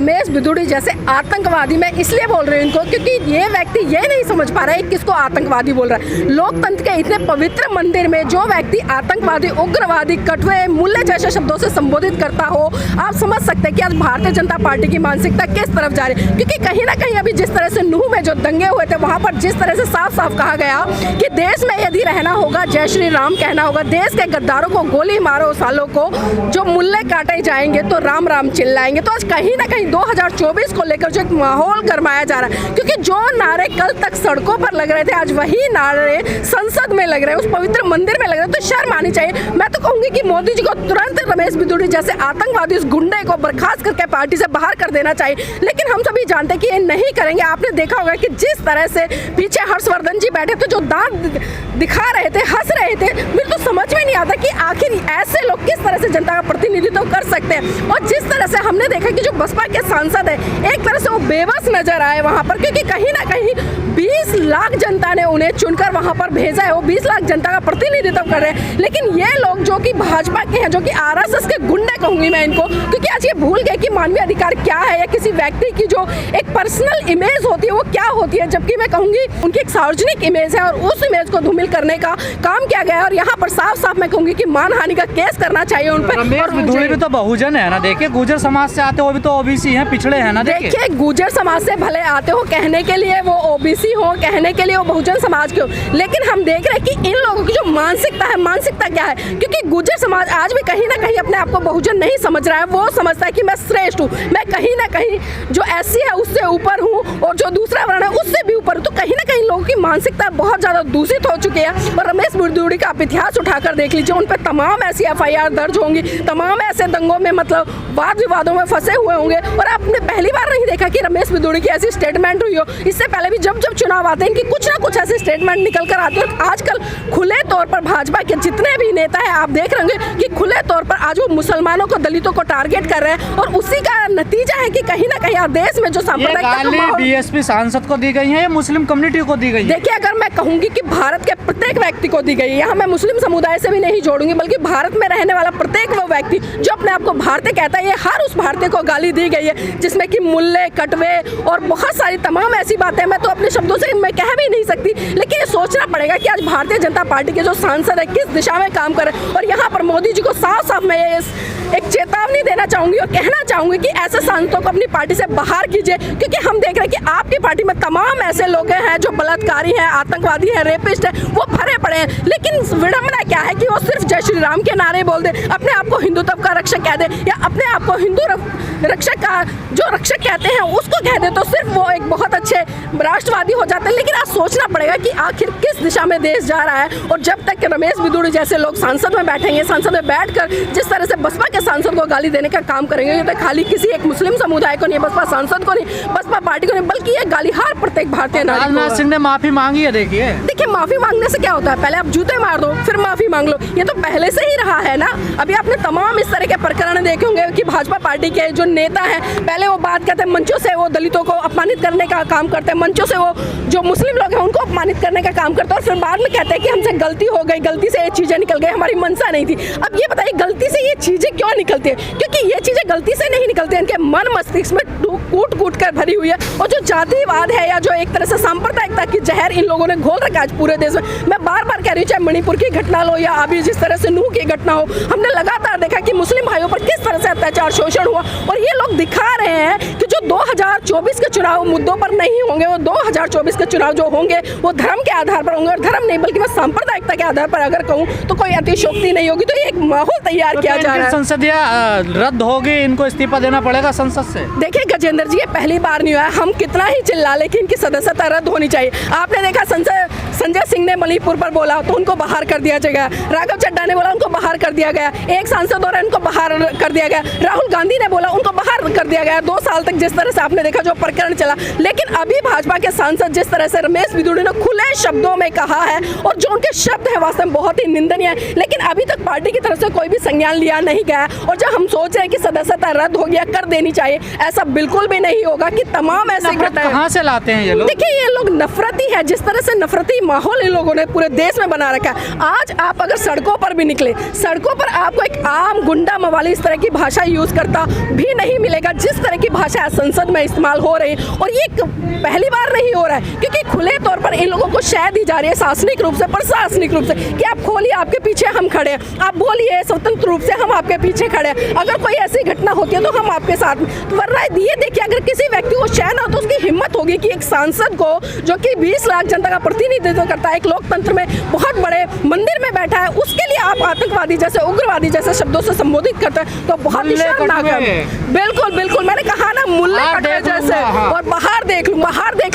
रमेश बिधूड़ी जैसे आतंकवादी, मैं इसलिए बोल रही हूँ इनको क्योंकि ये व्यक्ति ये नहीं समझ पा रहा है किसको आतंकवादी बोल रहा है। लोकतंत्र के इतने पवित्र मंदिर में जो व्यक्ति आतंकवादी, उग्रवादी, कटवे, मूल्य जैसे शब्दों से संबोधित करता हो, आप समझ सकते हैं कि आज भारतीय जनता पार्टी की मानसिकता किस तरफ जा रही है। क्योंकि कहीं ना कहीं अभी जिस तरह से नूह में जो दंगे हुए थे वहाँ पर जिस तरह से साफ साफ कहा गया कि देश में यदि रहना होगा जय श्री राम कहना होगा, देश के गद्दारों को गोली मारो, सालों को जो मूल्य काटे जाएंगे तो राम राम चिल्लाएंगे। तो आज कहीं ना कहीं 2024 को लेकर जो एक माहौल गरमाया जा रहा है, क्योंकि जो नारे कल तक सड़कों पर लग रहे थे आज वही नारे संसद में लग रहे हैं, उस पवित्र मंदिर में लग रहे हैं। तो शर्म आनी चाहिए। मैं तो कहूंगी कि मोदी जी को तुरंत रमेश बिधूड़ी जैसे आतंकवादी उस गुंडे को बर्खास्त करके पार्टी से बाहर कर देना चाहिए। लेकिन हम सभी जानते हैं कि ये नहीं करेंगे। आपने देखा होगा कि जिस तरह से पीछे हर्षवर्धन जी बैठे थे, जो दांत दिखा रहे थे, हंस रहे थे, मुझे तो समझ में नहीं आता कि आखिर ऐसे लोग किस तरह से जनता का प्रतिनिधित्व कर सकते हैं। और जिस तरह से हमने देखा कि जो बसपा के सांसद है एक तरह से वो बेबस नजर आए वहां पर, क्योंकि कहीं ना कहीं 20 लाख जनता ने उन्हें चुनकर वहां पर भेजा है, वो 20 लाख जनता का प्रतिनिधित्व कर रहे हैं। लेकिन ये लोग जो कि भाजपा के हैं, जो कि आरएसएस के गुंडे कहूंगी मैं इनको, क्योंकि आज ये भूल गए कि मानवीय अधिकार क्या है या किसी व्यक्ति की जो एक पर्सनल इमेज होती है वो क्या होती है। जबकि मैं कहूंगी उनकी एक सार्वजनिक इमेज है और उस इमेज को धूमिल करने का काम किया गया है। और यहाँ पर साफ साफ मैं कहूंगी कि मानहानि का केस करना चाहिए उन पर। रमेश बिधूड़ी भी तो बहुजन है ना, देखिए गुर्जर समाज से आते हो, भी तो ओबीसी हैं, पिछड़े हैं ना। देखिए गुर्जर समाज से भले आते हो, कहने के लिए वो ओबीसी हो, कहने के लिए वो बहुजन समाज के हो, लेकिन हम देख रहे हैं कि इन लोगों की जो मानसिकता है, मानसिकता क्या है। क्योंकि गुर्जर समाज आज भी कहीं ना कहीं अपने आप को बहुजन नहीं समझ रहा है। वो समझता है कि मैं श्रेष्ठ हूँ, मैं कहीं ना कहीं जो एससी है उससे ऊपर हूँ और जो दूसरा वर्ण है उससे भी ऊपर हूँ। तो कहीं ना कहीं लोगों की मानसिकता बहुत ज्यादा दूषित हो चुकी है। और रमेश बिधूड़ी का आप इतिहास उठाकर देख लीजिए, उन पर तमाम ऐसी FIR दर्ज होंगी, तमाम ऐसे दंगों में मतलब वाद विवादों में फंसे हुए होंगे। और आपने पहली बार नहीं देखा कि रमेश बिधूड़ी की ऐसी स्टेटमेंट हुई हो। इससे पहले भी जब जब चुनाव आते हैं कि कुछ ना कुछ ऐसे स्टेटमेंट निकल कर आते हैं। आजकल खुले तौर पर भाजपा के जितने भी नेता हैं आप देख रहे होंगे कि खुले तौर पर आज वो मुसलमानों को, दलितों को टारगेट कर रहे हैं। और उसी का नतीजा है कि कहीं ना कहीं देश में जो सांप्रदायिकता बीएसपी सांसद को दी गई है या मुस्लिम कम्युनिटी को दी गई है? देखिए अगर मैं कहूंगी कि भारत के प्रत्येक व्यक्ति को दी गई है, यहाँ मैं मुस्लिम समुदाय से भी नहीं जोड़ूंगी, बल्कि भारत में रहने वाला प्रत्येक वो व्यक्ति जो अपने आप को भारतीय कहता है, ये हर उस भारतीय को गाली दी गई है, जिसमें कि मूल्य, कटवे और बहुत सारी तमाम ऐसी बातें मैं तो अपने शब्दों से मैं कह भी नहीं सकती। लेकिन ये सोचना पड़ेगा कि आज भारतीय जनता पार्टी के जो सांसद है किस दिशा में काम कर रहे हैं। और यहाँ पर मोदी जी को साफ साफ मैं एक चेतावनी देना चाहूंगी और कहना चाहूंगी कि ऐसे सांसदों को अपनी पार्टी से बाहर कीजिए। क्योंकि हम देख रहे हैं कि आपकी पार्टी में तमाम ऐसे लोग हैं जो बलात्कारी हैं, आतंकवादी हैं, रेपिस्ट हैं, वो भरे पड़े हैं। लेकिन विडंबना क्या है कि वो सिर्फ जय श्री राम के नारे बोल दे, अपने आप को हिंदुत्व का रक्षक कह दे या अपने आप को हिंदू रक्षक का जो रक्षक कहते हैं उसको कह दे, तो सिर्फ वो एक बहुत अच्छे राष्ट्रवादी हो जाते हैं। लेकिन आज सोचना पड़ेगा कि आखिर किस दिशा में देश जा रहा है। और जब तक रमेश बिधूड़ी जैसे लोग संसद में बैठेंगे, संसद में बैठकर जिस तरह से बसपा के सांसद को गाली देने का काम करेंगे, ये तो खाली किसी एक मुस्लिम समुदाय को नहीं, बसपा सांसद को नहीं, बसपा पार्टी को नहीं, बल्कि ये गाली हर प्रत्येक भारतीय नागरिक को। राजनाथ सिंह ने माफी मांगी है। देखिए माफी मांगने से क्या होता है, पहले आप जूते मार दो फिर माफी मांग लो, ये तो पहले से ही रहा है ना। अभी आपने तमाम इस तरह के प्रकरण देखे होंगे कि भाजपा पार्टी के जो नेता हैं पहले वो बात करते हैं, मंचों से वो दलितों को अपमानित करने का काम करते हैं, मंचों से वो जो मुस्लिम लोग हैं उनको अपमानित करने का काम करते हैं, और फिर बाद में कहते हैं कि हमसे गलती हो गई, गलती से ये चीजें निकल गई, हमारी मंशा नहीं थी। अब ये बताइए गलती से ये चीजें क्यों निकलती है? क्योंकि ये चीजें गलती से नहीं निकलती है, इनके मन मस्तिष्क में कूट कूट कर भरी हुई है। और जो जातिवाद है या जो एक तरह से सांप्रदायिकता की जहर इन लोगों ने घोल रखा है पूरे देश में। मैं बार बार कह रही हूँ, चाहे मणिपुर की घटना लो या अभी जिस तरह से नूह की घटना हो, हमने लगातार देखा कि मुस्लिम भाइयों पर किस तरह से अत्याचार, शोषण हुआ। और ये लोग दिखा रहे हैं कि जो 2024 के चुनाव मुद्दों पर नहीं होंगे, वो 2024 के चुनाव जो होंगे वो धर्म के आधार पर होंगे। और धर्म नहीं बल्कि मैं सांप्रदायिकता के आधार पर अगर कहूँ तो कोई अतिशयोक्ति नहीं होगी। तो ये एक माहौल तैयार किया जा रहा है। संसदीय रद्द होगी, इनको इस्तीफा देना पड़ेगा संसद से। देखिए गजेंद्र जी, ये पहली बार नहीं हुआ है, हम कितना ही चिल्ला लेकिन इनकी सदस्यता रद्द होनी चाहिए। आपने देखा संजय सिंह ने मणिपुर पर बोला तो उनको बाहर कर दिया जाएगा, राघव चड्ढा ने बोला उनको बाहर कर दिया गया, एक सांसद और उनको बाहर कर दिया गया, राहुल गांधी ने बोला उनको बाहर कर दिया गया। 2 साल तक जिस तरह से आपने देखा जो प्रकरण चला, लेकिन अभी भाजपा के सांसद जिस तरह से रमेश बिदुड़ी ने खुले शब्दों में कहा है और जो उनके शब्द है वास्तव में बहुत ही निंदनीय है, लेकिन अभी तक पार्टी की तरफ से कोई भी संज्ञान लिया नहीं गया। और जब हम सोच रहे हैं कि सदस्यता रद्द हो गया, कर देनी चाहिए, ऐसा बिल्कुल भी नहीं होगा कि तमाम ऐसे कहाँ से लाते हैं ये लोग? देखिए ये लोग नफरती है, जिस तरह से नफरती माहौल इन लोगों ने पूरे देश में बना रखा है। आज आप अगर सड़कों पर भी निकले, सड़कों पर आपको एक आम गुंडा मवाली इस तरह की भाषा यूज करता भी नहीं मिलेगा जिस तरह की भाषा संसद में इस्तेमाल हो रही है। और ये पहली बार नहीं हो रहा है, क्योंकि खुले तौर पर इन लोगों को शय दी जा रही है शासनिक रूप से, प्रशासनिक रूप से, कि आप खोलिए, आपके पीछे हम खड़े हैं, आप बोलिए स्वतंत्र रूप से, हम आपके पीछे खड़े हैं, अगर कोई ऐसी घटना होती है तो हम आपके साथ। वरना ये देखिए, अगर किसी व्यक्ति को शय ना हो तो उसकी हिम्मत होगी कि एक सांसद को, जो कि 20 लाख जनता का प्रतिनिधित्व करता है, एक लोकतंत्र में बहुत बड़े मंदिर में बैठा है, उसके लिए आप आतंकवादी जैसे, उग्रवादी जैसे शब्दों से संबोधित करते हैं, तो बहुत ही शर्मनाक है। बिल्कुल बिल्कुल, मैंने कहा ना, मुल्ले कटवे जैसे। और बाहर देख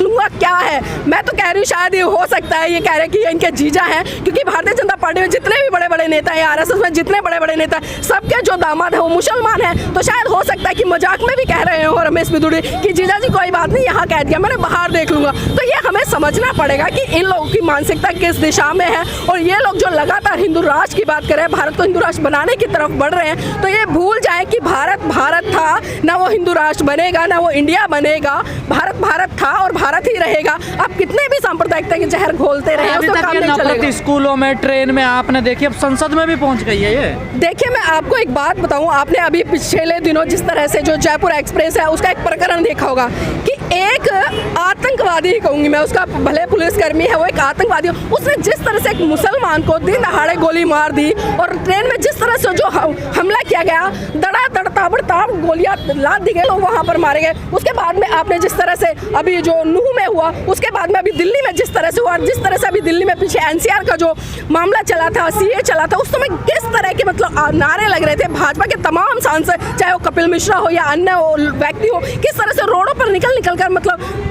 लूंगा क्या है। मैं तो कह रही हूँ शायद ये हो सकता है, ये कह रहे कि इनके जीजा हैं, क्योंकि भारतीय जनता पार्टी में जितने भी बड़े बड़े नेता हैं, आरएसएस में जितने बड़े बड़े नेता हैं, सबके जो दामाद है वो मुसलमान है। तो शायद हो सकता है कि मजाक में भी कह रहे हो रमेश बिदुड़ी कि जीजा जी कोई बात नहीं, यहाँ कह दिया मैंने, बाहर देख लूंगा। तो ये हमें समझना पड़ेगा कि इन लोगों की मानसिकता किस दिशा में है। और ये लोग जो लगातार हिंदू राष्ट्र की बात करें, भारत को हिंदू राष्ट्र बनाने की तरफ बढ़ रहे हैं, तो ये भूल जाए कि भारत था ना, वो हिंदू राष्ट्र बनेगा ना वो इंडिया बनेगा। भारत था और भारत ही रहेगा। आप कितने भी सांप्रदायिकता के जहर घोलते रहे, अभी तक ये नफरत स्कूलों में, ट्रेन में आपने देखी, अब संसद में भी पहुंच गई है ये। देखिए मैं आपको एक बात बताऊं, आपने अभी पिछले दिनों जिस तरह से जो जयपुर एक्सप्रेस है उसका एक प्रकरण देखा होगा कि एक आतंकवादी ही कहूंगी मैं, उसका भले पुलिसकर्मी है, वो एक आतंकवादी, उसने जिस तरह से एक मुसलमान को दिन दहाड़े गोली मार दी और ट्रेन में जिस तरह से जो हमला किया गया, दड़ा ताबड़ताब गोलियां लाद दी गई, लोग वहां पर मारे गए। उसके बाद में आपने जिस तरह से अभी जो नूह में हुआ, उसके बाद में अभी दिल्ली में जिस तरह से हुआ, जिस तरह से अभी दिल्ली में पीछे एनसीआर का जो मामला चला था, सीए चला था, उस समय किस तरह के मतलब नारे लग रहे थे भाजपा के तमाम सांसद, चाहे वो कपिल मिश्रा हो या अन्य व्यक्ति हो, किस तरह से रोडों पर निकल कर मतलब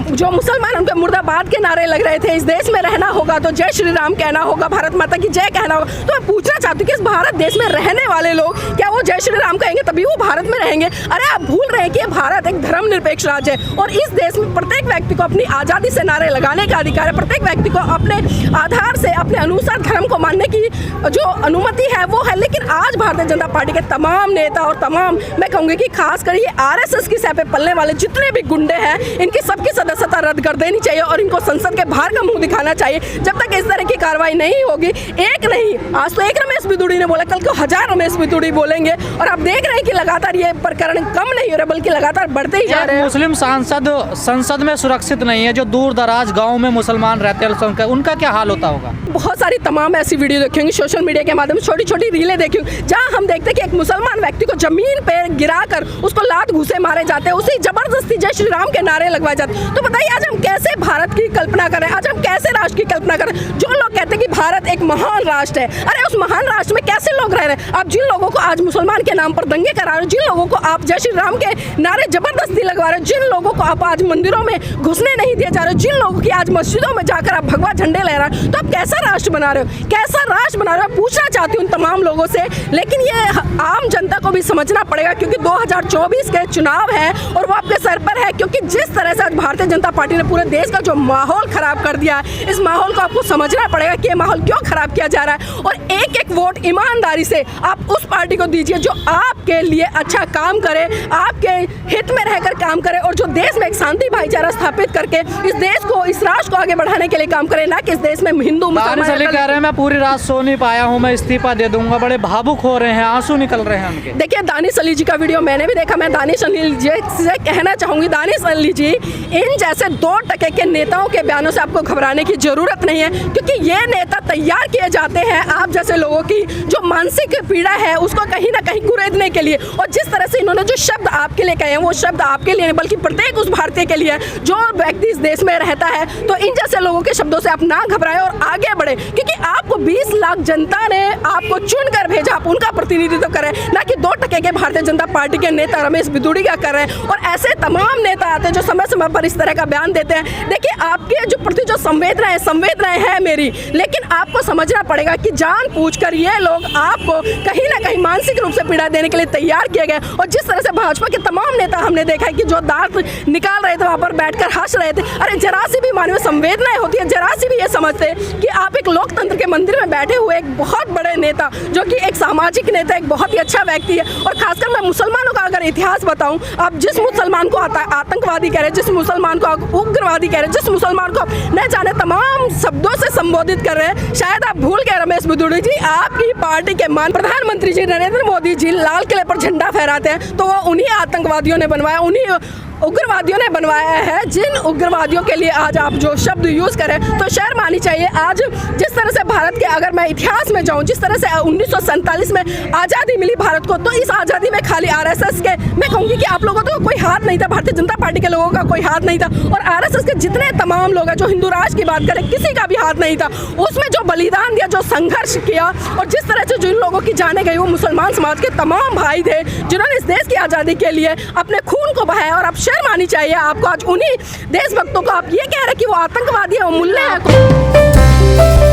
जो मुसलमान उनके मुर्दाबाद के नारे लग रहे थे। इस देश में रहना होगा तो जय श्री राम कहना होगा, भारत माता की जय कहना होगा। तो मैं पूछना चाहती हूँ कि इस भारत देश में रहने वाले लोग क्या वो जय श्री राम कहेंगे तभी वो भारत में रहेंगे? अरे आप भूल रहे हैं कि भारत एक धर्मनिरपेक्ष राज्य है और इस देश में प्रत्येक व्यक्ति को अपनी आज़ादी से नारे लगाने का अधिकार है। प्रत्येक व्यक्ति को अपने आधार से, अपने अनुसार धर्म को मानने की जो अनुमति है वो है। लेकिन आज भारतीय जनता पार्टी के तमाम नेता और तमाम, मैं कहूँगी कि खासकर ये आरएसएस की सह पे पलने वाले जितने भी गुंडे हैं, इनकी सबकी सदस्यता रद्द कर देनी चाहिए और इनको संसद के बाहर का मुंह दिखाना चाहिए। जब तक इस तरह की कार्रवाई नहीं होगी, एक नहीं, आज तो एक रमेश बिदुड़ी ने बोला, कल को 1000 रमेश बिदुड़ी बोलेंगे। और आप देख रहे हैं कि लगातार ये प्रकरण कम नहीं हो रहे बल्कि लगातार बढ़ते ही जा रहे हैं। मुस्लिम सांसद संसद में सुरक्षित नहीं है, जो दूर दराज गाँव में मुसलमान रहते हैं, उनका क्या हाल होता होगा? बहुत सारी तमाम ऐसी वीडियो देखी होंगी, सोशल मीडिया के माध्यम से छोटी छोटी रीलें देखी होंगी, जहाँ हम देखते हैं कि एक मुसलमान व्यक्ति को जमीन पे गिराकर उसको लात घूसे मारे जाते हैं, उसे जबरदस्ती जय श्री राम के नारे लगवाए जाते हैं। तो बताइए आज हम कैसे भारत की कल्पना करें, आज हम कैसे राष्ट्र की कल्पना करें? जो लोग कहते हैं कि भारत एक महान राष्ट्र है, अरे उस महान राष्ट्र में कैसे लोग रह रहे हैं? आप जिन लोगों को आज मुसलमान के नाम पर दंगे करा रहे हो, जिन लोगों को आप जय श्री राम के नारे जबरदस्ती लगवा रहे हो, जिन लोगों को आप आज मंदिरों में घुसने नहीं दिए जा रहे हो, जिन लोगों की आज मस्जिदों में जाकर आप भगवा झंडे लहरा रहे हो, तो आप कैसा राष्ट्र बना रहे हो? कैसा राष्ट्र बना रहे हो? पूछना चाहती हूँ उन तमाम लोगों से। लेकिन ये आम जनता को भी समझना पड़ेगा क्योंकि 2024 के चुनाव है और वो आपके सर पर है। क्योंकि जिस तरह से आज भारतीय जनता पार्टी ने पूरे देश का जो माहौल खराब कर दिया है, इस माहौल को आपको समझना पड़ेगा कि ये माहौल क्यों खराब किया जा रहा है। और एक एक वोट ईमानदारी से आप उस पार्टी को दीजिए जो आपके लिए अच्छा काम करे, आपके हित में रहकर काम करे और जो देश में एक शांति भाईचारा स्थापित करके इस देश को, इस राष्ट्र को आगे बढ़ाने के लिए काम करे, ना कि इस देश में हिंदू मुसलमान कह रहे हैं मैं पूरी रात सो नहीं पाया हूँ, मैं इस्तीफा दे दूंगा। बड़े भावुक हो रहे हैं, आंसू निकल रहे हैं उनके। देखिए दानिश अली जी का वीडियो मैंने भी देखा। मैं दानिश अली जी से कहना चाहूंगी, दानिश अली जी, इन जैसे 2% के नेताओं के बयानों से आपको घबराने की जरूरत नहीं है क्योंकि ये नेता तैयार किए जाते हैं आप जैसे लोगों की जो मानसिक पीड़ा है उसको कहीं ना कहीं कुरेदने के लिए। और जिस तरह से इन्होंने जो शब्द आपके लिए कहे हैं वो शब्द आपके लिए नहीं बल्कि प्रत्येक उस भारतीय के लिए जो व्यक्ति इस देश में रहता है। तो इन जैसे लोगों के शब्दों से आप ना घबराएं और आगे बढ़े क्योंकि आपको 20 लाख जनता ने आपको चुनकर भेजा, आप उनका प्रतिनिधित्व करें, ना कि 2% के भारतीय जनता पार्टी के नेता रमेश बिदुड़ी का कर रहे हैं। और ऐसे तमाम नेता आते हैं जो समय समय पर इस तरह का बयान देते हैं, देखिए आपके जो प्रति जो संवेदनाएं है मेरी, लेकिन आपको समझना पड़ेगा कि जानबूझकर ये लोग आपको कहीं ना कहीं मानसिक रूप से पीड़ा देने के लिए तैयार किए गए। और जिस तरह से भाजपा के तमाम नेता हमने देखा है कि जो दांत निकाल रहे थे वहाँ पर बैठकर हंस रहे थे। अरे जरा सी भी मानवीय संवेदनाएं होती है, जरा सी भी ये समझते कि आप एक लोकतंत्र के मंदिर में बैठे हुए एक बहुत बड़े नेता, जो कि एक सामाजिक नेता, एक बहुत ही अच्छा व्यक्ति है। और खासकर मैं मुसलमानों का अगर इतिहास बताऊं, आप जिस मुसलमान को आतंकवादी कह रहे हैं, जिस मुसलमान को आप उग्रवादी कह रहे हैं, जिस मुसलमान को आप न जाने तमाम शब्दों से संबोधित कर रहे हैं, शायद आप भूल गए रमेश बुदुड़ी जी, आपकी पार्टी के मान प्रधानमंत्री जी नरेंद्र मोदी जी लाल किले पर झंडा फहराते हैं, तो वो उन्हीं आतंकवादियों ने बनवाया, उन्हीं उग्रवादियों ने बनवाया है। जिन उग्रवादियों के लिए आज आप जो शब्द यूज़ करें तो शर्म आनी चाहिए। आज जिस तरह से भारत के, अगर मैं इतिहास में जाऊं, जिस तरह से 1947 में आज़ादी मिली भारत को, तो इस आज़ादी में खाली आरएसएस के, मैं कहूँगी कि आप लोगों का तो कोई हाथ नहीं था, भारतीय जनता पार्टी के लोगों का कोई हाथ नहीं था। और आरएसएस के जितने तमाम लोग हैं, जो हिंदू राष्ट्र की बात करें, किसी का भी हाथ नहीं था। उसमें जो बलिदान दिया, जो संघर्ष किया, और जिस तरह से जिन लोगों की जाने गई, वो मुसलमान समाज के तमाम भाई थे जिन्होंने इस देश की आज़ादी के लिए अपने खून को बहाया। और आप शर्म आनी चाहिए आपको, आज उन्हीं देशभक्तों को आप ये कह रहे हैं कि वो आतंकवादी है, वो मुल्ले हैं।